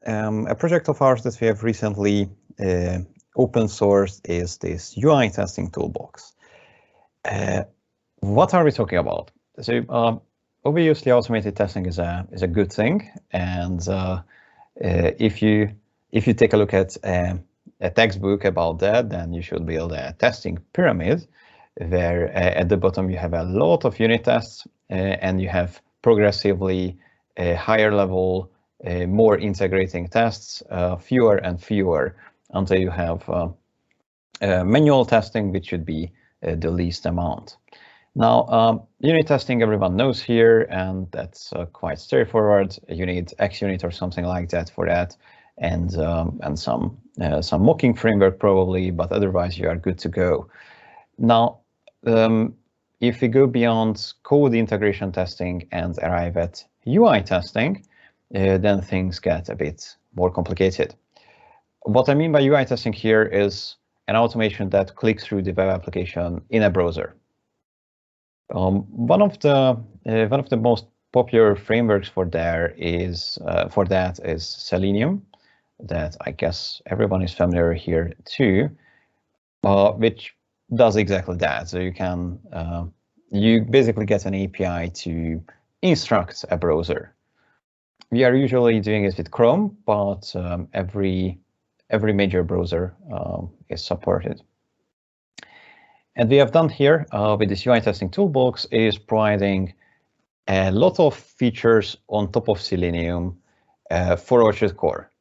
a project of ours that we have recently open sourced is this UI Testing Toolbox. What are we talking about? So obviously automated testing is a good thing, and if you take a look at a textbook about that, then you should build a testing pyramid where at the bottom you have a lot of unit tests and you have progressively higher level, more integrating tests, fewer and fewer, until you have manual testing, which should be the least amount. Now, unit testing everyone knows here, and that's quite straightforward. You need XUnit or something like that for that, and some mocking framework probably, but otherwise you are good to go. Now, if we go beyond code integration testing and arrive at UI testing, then things get a bit more complicated. What I mean by UI testing here is an automation that clicks through the web application in a browser. One of the most popular frameworks for that is Selenium, that I guess everyone is familiar here too, which does exactly that. So you basically get an API to instruct a browser. We are usually doing it with Chrome, but every major browser is supported. And we have done here with this UI testing toolbox is providing a lot of features on top of Selenium for Orchard core.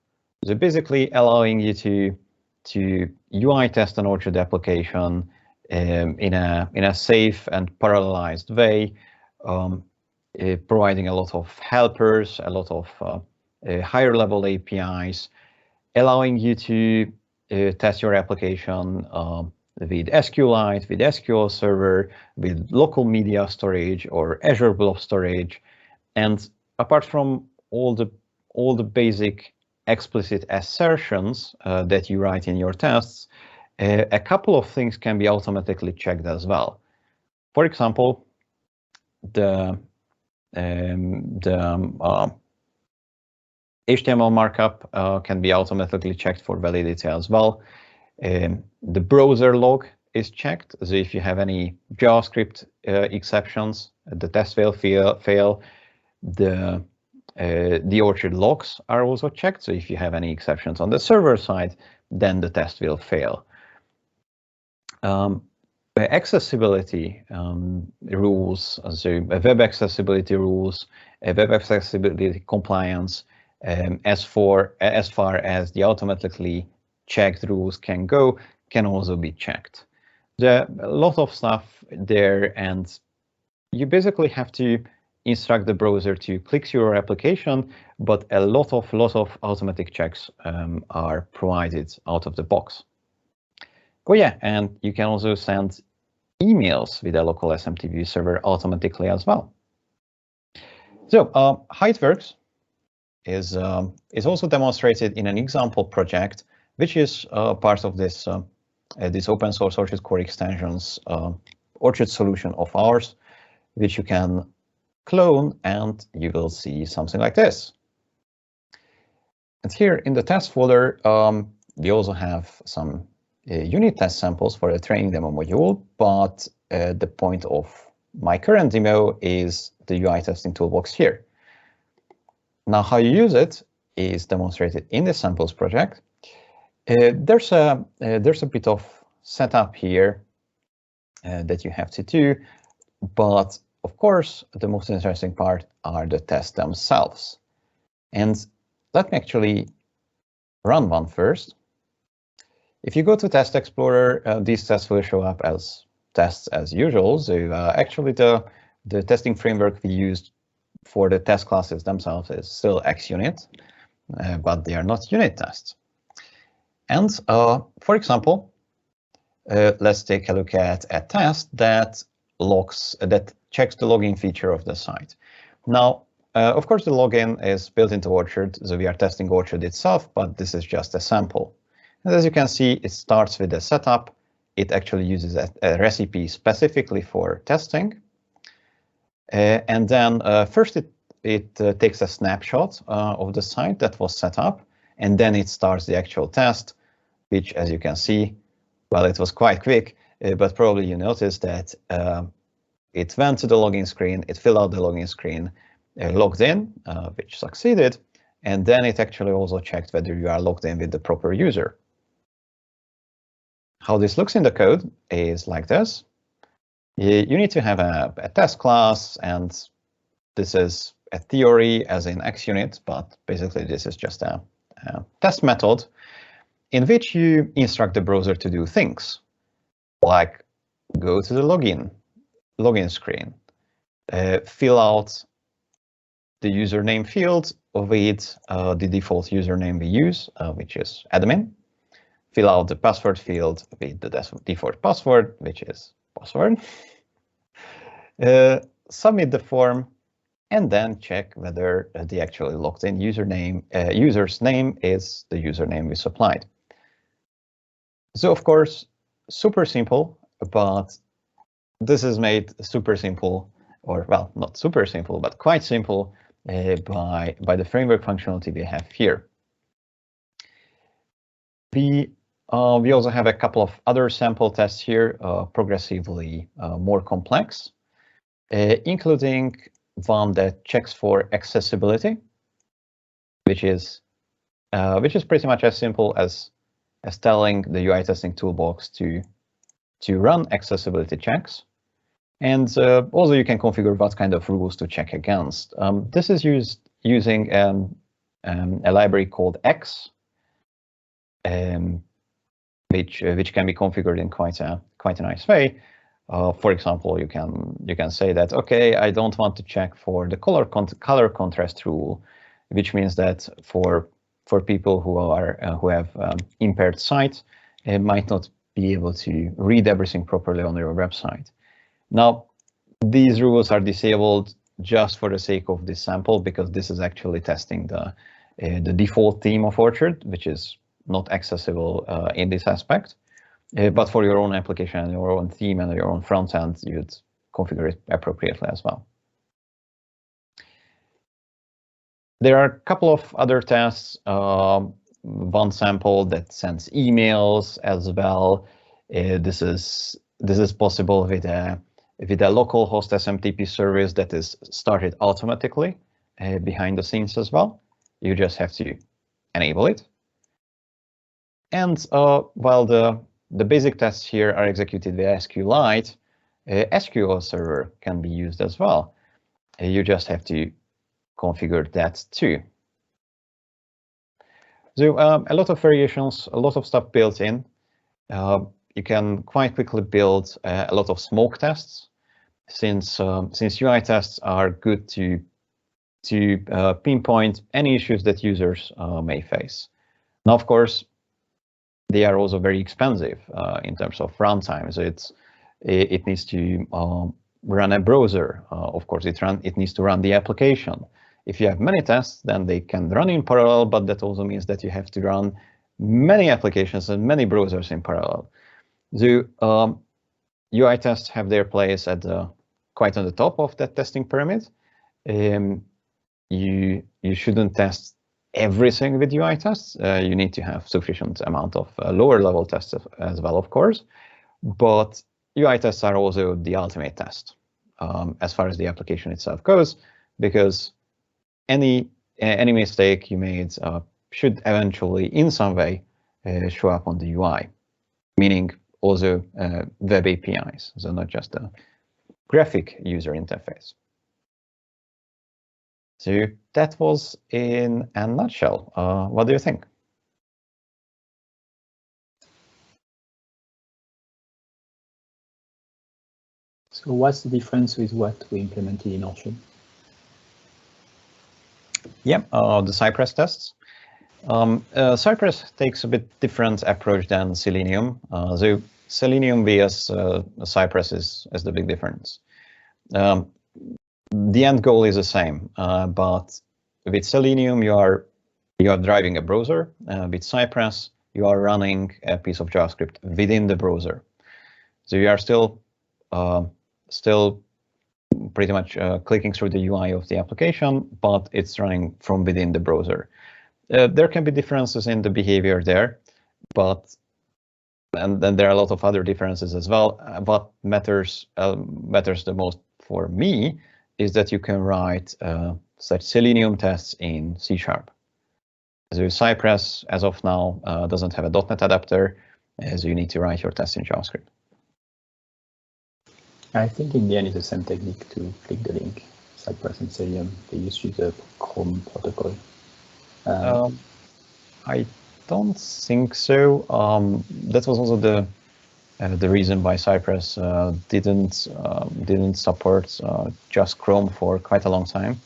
So basically allowing you to UI test an Orchard application in a safe and parallelized way, providing a lot of helpers, a lot of higher level APIs, allowing you to test your application with SQLite, with SQL Server, with local media storage or Azure Blob Storage. And apart from all the basic explicit assertions that you write in your tests, a couple of things can be automatically checked as well. For example, the HTML markup can be automatically checked for validity as well. The browser log is checked. So if you have any JavaScript exceptions, the test will fail. The Orchard logs are also checked. So if you have any exceptions on the server side, then the test will fail. Accessibility rules, so web accessibility rules, web accessibility compliance, as far as the automatically checked rules can go, can also be checked. There's a lot of stuff there, and you basically have to instruct the browser to click through your application, but a lot of automatic checks are provided out of the box. Oh yeah, and you can also send emails with a local SMTP server automatically as well. So how it works is also demonstrated in an example project, which is part of this open source Orchard core extensions Orchard solution of ours, which you can clone, and you will see something like this. And here in the test folder, we also have some unit test samples for the training demo module, but the point of my current demo is the UI testing toolbox here. Now, how you use it is demonstrated in the samples project. There's a bit of setup here that you have to do, but of course, the most interesting part are the tests themselves. And let me actually run one first. If you go to Test Explorer, these tests will show up as tests as usual. So actually, the testing framework we used for the test classes themselves is still XUnit, but they are not unit tests. And for example, let's take a look at a test that checks the login feature of the site. Now, of course, the login is built into Orchard, so we are testing Orchard itself, but this is just a sample. And as you can see, it starts with a setup. It actually uses a recipe specifically for testing. And then first it takes a snapshot of the site that was set up. and then it starts the actual test, which, as you can see, well, it was quite quick, but probably you noticed that it went to the login screen, it filled out the login screen, logged in, which succeeded, and then it actually also checked whether you are logged in with the proper user. How this looks in the code is like this. You need to have a test class, and this is a theory as in XUnit, but basically this is just a test method in which you instruct the browser to do things like go to the login screen, fill out the username field with the default username we use, which is admin, fill out the password field with the default password, which is password, submit the form, and then check whether the actually logged in user's name is the username we supplied. So of course, super simple, but this is made super simple, or well, not super simple, but quite simple by the framework functionality we have here. We also have a couple of other sample tests here, progressively more complex, including one that checks for accessibility, which is pretty much as simple as telling the UI testing toolbox to run accessibility checks. And also you can configure what kind of rules to check against. This is using a library called X, which can be configured in quite a nice way. For example, you can say that, okay, I don't want to check for the color contrast rule, which means that for people who have impaired sight, might not be able to read everything properly on your website. Now, these rules are disabled just for the sake of this sample, because this is actually testing the default theme of Orchard, which is not accessible in this aspect. But for your own application and your own theme and your own front end, you'd configure it appropriately as well. There are a couple of other tests. One sample that sends emails as well. This is possible with a local host SMTP service that is started automatically behind the scenes as well. You just have to enable it. And while the basic tests here are executed via SQLite, SQL Server can be used as well. You just have to configure that too. So a lot of variations, a lot of stuff built in. You can quite quickly build a lot of smoke tests, since UI tests are good to pinpoint any issues that users may face. Now, of course, they are also very expensive in terms of runtime. So it needs to run a browser. Of course, it needs to run the application. If you have many tests, then they can run in parallel, but that also means that you have to run many applications and many browsers in parallel. So UI tests have their place at quite on the top of that testing pyramid. You shouldn't test everything with UI tests. You need to have sufficient amount of lower level tests as well, of course. But UI tests are also the ultimate test as far as the application itself goes, because any mistake you made should eventually, in some way, show up on the UI, meaning also web APIs, so not just a graphic user interface. So that was in a nutshell. What do you think? So what's the difference with what we implemented in Orchard? Yeah, the Cypress tests. Cypress takes a bit different approach than Selenium. So Selenium vs Cypress is the big difference. The end goal is the same, but with Selenium you are driving a browser. With Cypress you are running a piece of JavaScript within the browser. So you are still pretty much clicking through the UI of the application, but it's running from within the browser. There can be differences in the behavior there, but and then there are a lot of other differences as well. What matters the most for me is that you can write such Selenium tests in C#. So Cypress, as of now, doesn't have a .NET adapter, so you need to write your tests in JavaScript. I think in the end it's the same technique to click the link. Cypress and Selenium, they use the Chrome protocol. I don't think so. That was also the reason why Cypress didn't support just Chrome for quite a long time.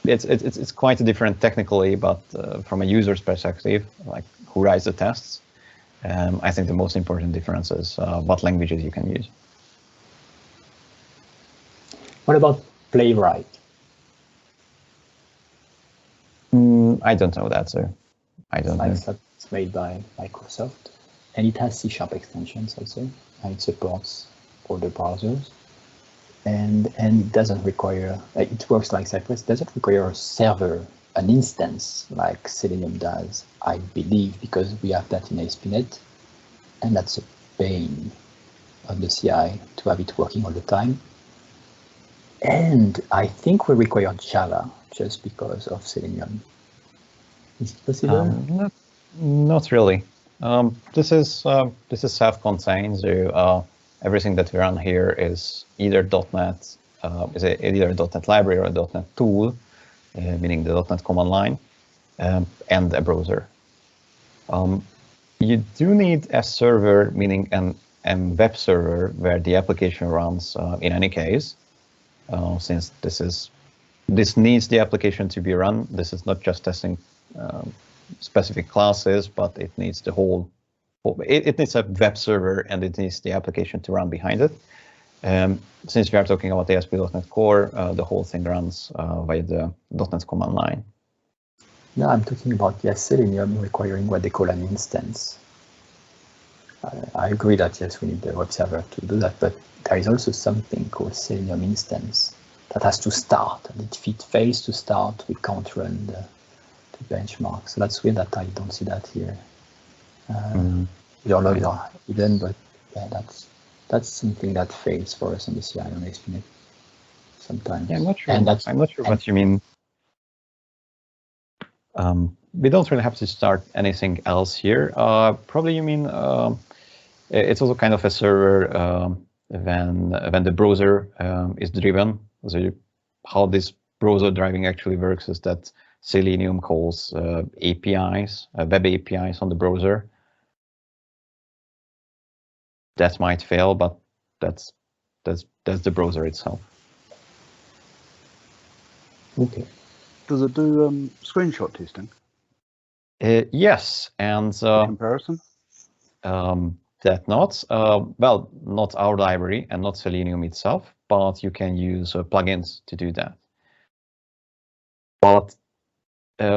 It's quite different technically, but from a user's perspective, like who writes the tests, I think the most important difference is what languages you can use. What about Playwright? I don't know that, so I don't know. It's made by Microsoft, and it has C# extensions also, and it supports all the browsers. And it doesn't require, it works like Cypress, doesn't require a server, an instance like Selenium does, I believe, because we have that in ASP.NET, and that's a pain on the CI to have it working all the time. And I think we require Java just because of Selenium. Is it possible? Not really. This is self-contained. So everything that we run here is either .NET, either a .NET library or a .NET tool, meaning the .NET command line, and a browser. You do need a server, meaning a web server where the application runs in any case, since this needs the application to be run. This is not just testing specific classes, but it needs the whole. It needs a web server and it needs the application to run behind it. Since we are talking about the ASP.NET Core, the whole thing runs via the .NET command line. No, I'm talking about Selenium requiring what they call an instance. I agree that yes, we need the web server to do that, but there is also something called Selenium instance that has to start, and if it fails to start, we can't run the benchmark. So that's weird that I don't see that here. Your logs are hidden, but yeah, that's something that fails for us on the CI on ASP.NET sometimes. Yeah, I'm not sure what you mean. We don't really have to start anything else here. Probably you mean it's also kind of a server when the browser is driven. So how this browser driving actually works is that Selenium calls APIs, web APIs on the browser. That might fail, but that's the browser itself. Okay. Does it do screenshot testing? Yes, and comparison. That not well, not our library and not Selenium itself, but you can use plugins to do that. But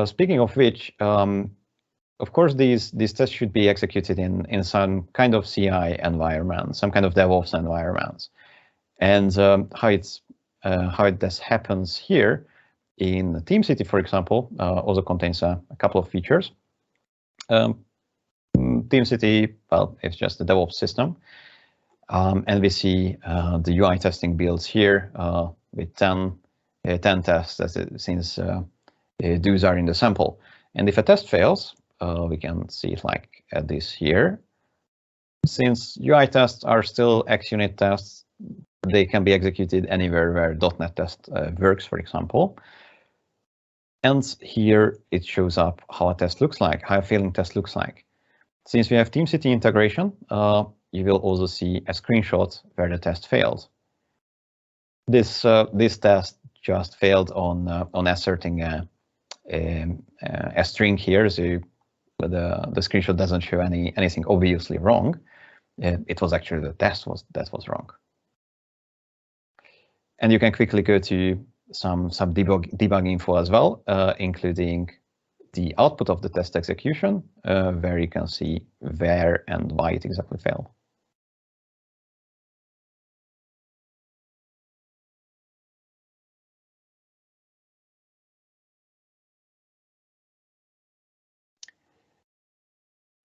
speaking of which, of course, these tests should be executed in some kind of CI environment, some kind of DevOps environment. And how this happens here in Teamcity, for example, also contains a couple of features. Teamcity, well, it's just a DevOps system. And we see the UI testing builds here with 10 tests, since those are in the sample. And if a test fails, we can see it like this here. Since UI tests are still XUnit tests, they can be executed anywhere where .NET test works, for example. And here it shows up how a test looks like, how a failing test looks like. Since we have Teamcity integration, you will also see a screenshot where the test failed. This test just failed on asserting a string here, so the screenshot doesn't show anything obviously wrong. It was actually the test that was wrong. And you can quickly go to some debug info as well, including the output of the test execution, where you can see where and why it exactly failed.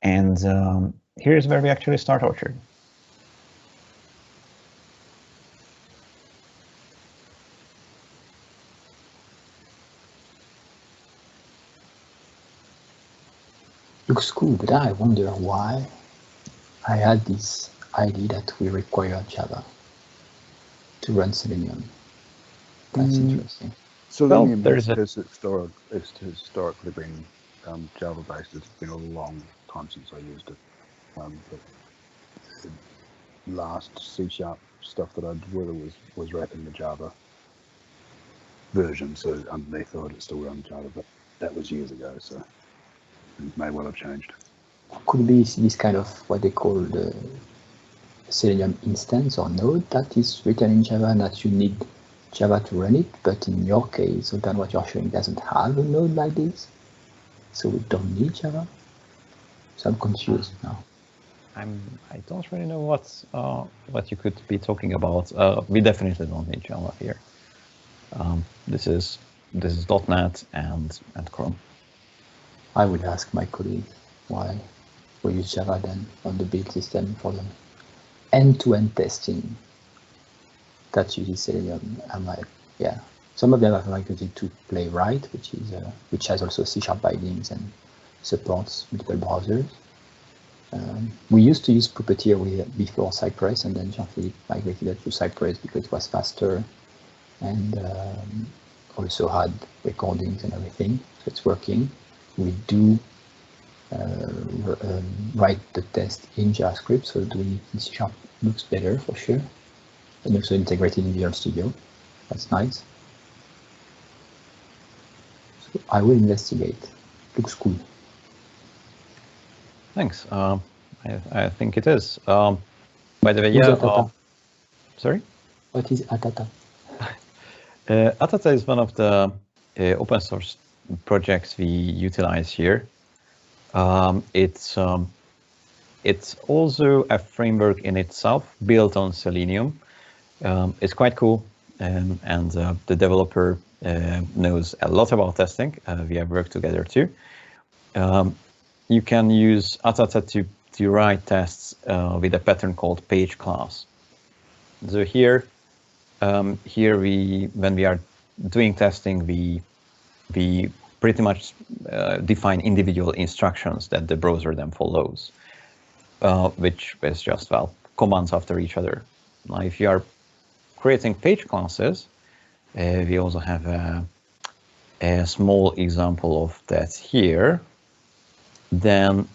And here's where we actually start Orchard. Looks cool, but I wonder why I had this idea that we require Java to run Selenium. That's interesting. Selenium Well, has historically been Java-based. It's been a long time since I used it. But the last C# stuff that I did with it was wrapping the Java version, so underneath it still runs Java, but that was years ago, so it may well have changed. Could be this kind of what they call the Selenium instance or node that is written in Java and that you need Java to run it, but in your case, so then what you're showing doesn't have a node like this, so we don't need Java. So I'm confused now. I don't really know what you could be talking about. We definitely don't need Java here. This is .NET and Chrome. I would ask my colleague why we use Java then on the build system for the end-to-end testing that uses Selenium. I'm like, yeah. Some of them are migrated to Playwright, which has also C# bindings and supports multiple browsers. We used to use Puppeteer before Cypress, and then Jean-Philippe migrated it to Cypress because it was faster and also had recordings and everything, so it's working. We do write the test in JavaScript, so doing it in C# looks better for sure. And also integrated in Visual Studio. That's nice. So I will investigate. Looks cool. Thanks. I think it is. By the way, yeah. Sorry? What is Atata? Atata is one of the open source projects we utilize here. It's also a framework in itself built on Selenium. It's quite cool, and the developer knows a lot about testing. We have worked together too. You can use Atata to write tests with a pattern called page class. So here when we are doing testing, we pretty much define individual instructions that the browser then follows, which is just, well, commands after each other. Now, if you are creating page classes, we also have a small example of that here. Then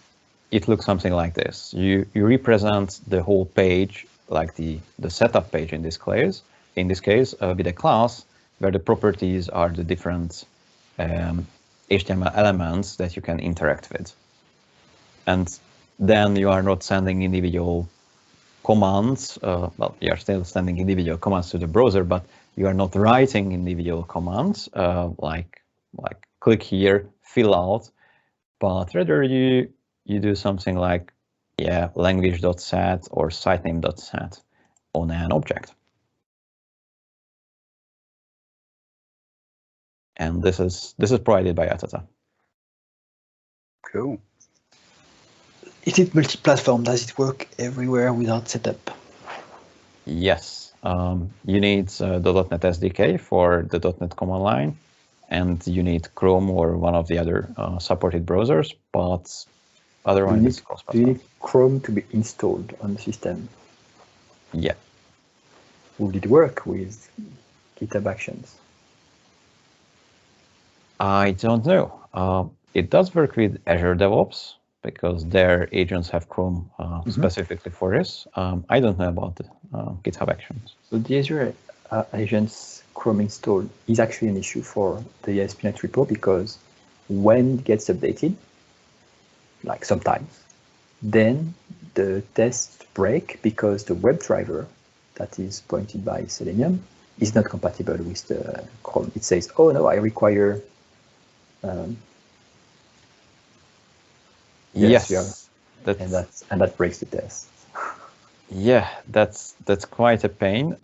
it looks something like this. You represent the whole page, like the setup page in this case, with a class where the properties are the different HTML elements that you can interact with. And then you are not sending individual commands. Well, you are still sending individual commands to the browser, but you are not writing individual commands like click here, fill out, but rather you do something like, yeah, language.set or sitename.set on an object. And this is provided by Atata. Cool. Is it multi-platform? Does it work everywhere without setup? Yes, you need the .NET SDK for the .NET command line, and you need Chrome or one of the other supported browsers, but otherwise it's cross-platform. Do you need Chrome to be installed on the system? Yeah. Would it work with GitHub Actions? I don't know. It does work with Azure DevOps because their agents have Chrome specifically for this. I don't know about the GitHub Actions. So the Azure agents Chrome install is actually an issue for the ASP.NET repo because when it gets updated, like sometimes, then the tests break because the WebDriver that is pointed by Selenium is not compatible with the Chrome. It says, oh no, I require yes, and that breaks the test. Yeah, that's quite a pain,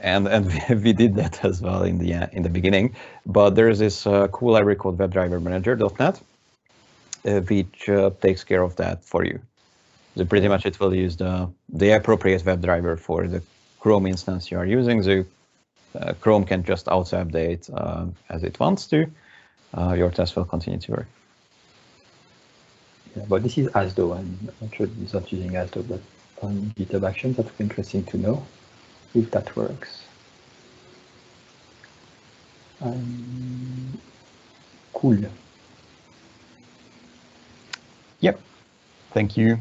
and we did that as well in the beginning. But there is this cool library called WebDriver Manager.net, which takes care of that for you. So pretty much it will use the appropriate WebDriver for the Chrome instance you are using. So Chrome can just auto-update as it wants to. Your test will continue to work. Yeah, but this is ASDO. I'm not sure it's not using ASDO, but on GitHub Actions, that would be interesting to know if that works. Cool. Yep. Thank you.